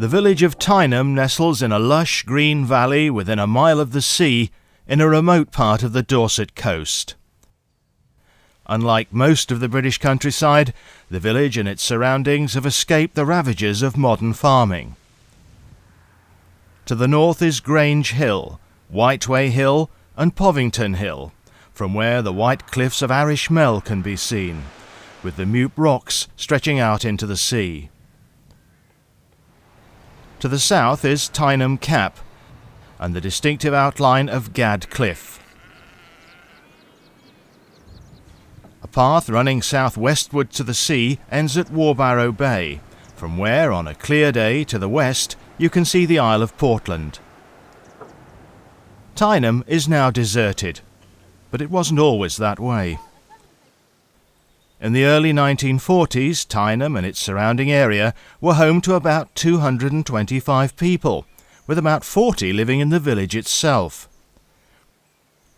The village of Tyneham nestles in a lush green valley within a mile of the sea in a remote part of the Dorset coast. Unlike most of the British countryside, the village and its surroundings have escaped the ravages of modern farming. To the north is Grange Hill, Whiteway Hill and Povington Hill, from where the white cliffs of Arish Mell can be seen, with the Mute Rocks stretching out into the sea. To the south is Tyneham Cap and the distinctive outline of Gad Cliff. A path running southwestward to the sea ends at Warbarrow Bay, from where on a clear day to the west you can see the Isle of Portland. Tyneham is now deserted, but it wasn't always that way. In the early 1940s, Tyneham and its surrounding area were home to about 225 people, with about 40 living in the village itself.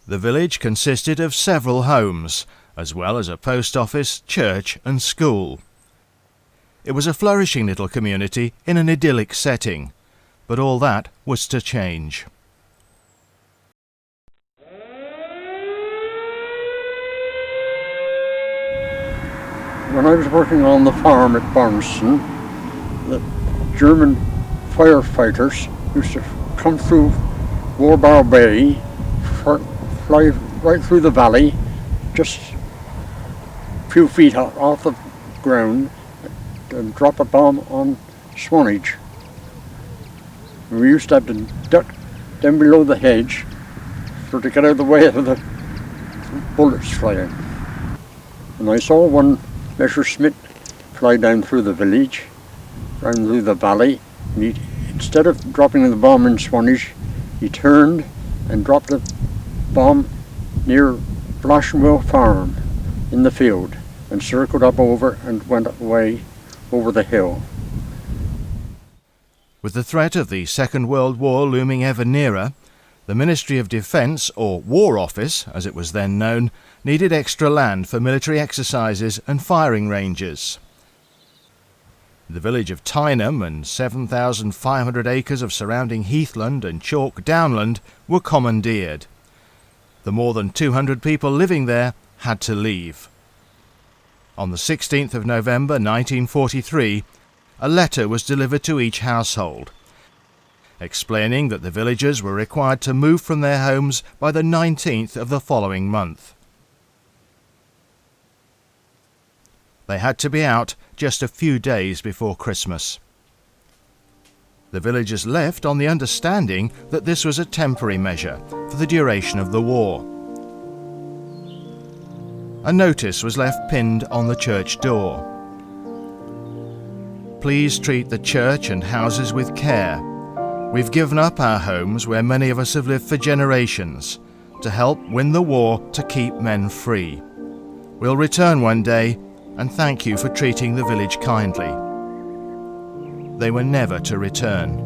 The village consisted of several homes, as well as a post office, church and school. It was a flourishing little community in an idyllic setting, but all that was to change. When I was working on the farm at Barnston, the German firefighters used to come through Warbarrow Bay, fly right through the valley, just a few feet off the ground, and drop a bomb on Swanage. And we used to have to duck down below the hedge to get out of the way of the bullets flying. And I saw one Messerschmitt fly down through the village, down through the valley, and instead of dropping the bomb in Swanage, he turned and dropped the bomb near Blashenwell Farm in the field and circled up over and went away over the hill. With the threat of the Second World War looming ever nearer, the Ministry of Defence, or War Office as it was then known, needed extra land for military exercises and firing ranges. The village of Tyneham and 7,500 acres of surrounding heathland and chalk downland were commandeered. The more than 200 people living there had to leave. On the 16th of November 1943, a letter was delivered to each household, explaining that the villagers were required to move from their homes by the 19th of the following month. They had to be out just a few days before Christmas. The villagers left on the understanding that this was a temporary measure for the duration of the war. A notice was left pinned on the church door. Please treat the church and houses with care. We've given up our homes where many of us have lived for generations to help win the war to keep men free. We'll return one day and thank you for treating the village kindly. They were never to return.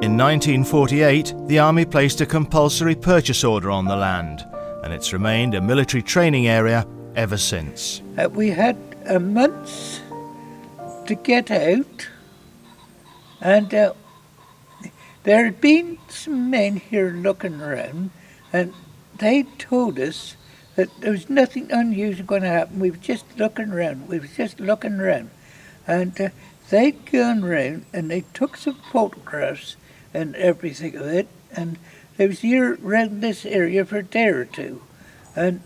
In 1948, the Army placed a compulsory purchase order on the land, and it's remained a military training area ever since. We had a month to get out, and there had been some men here looking around, and they told us that there was nothing unusual going to happen. We were just looking around. And they'd gone round and they took some photographs and everything of it, and they was here around this area for a day or two, and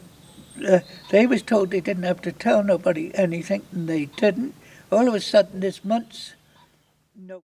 they was told they didn't have to tell nobody anything, and they didn't. All of a sudden this month, no.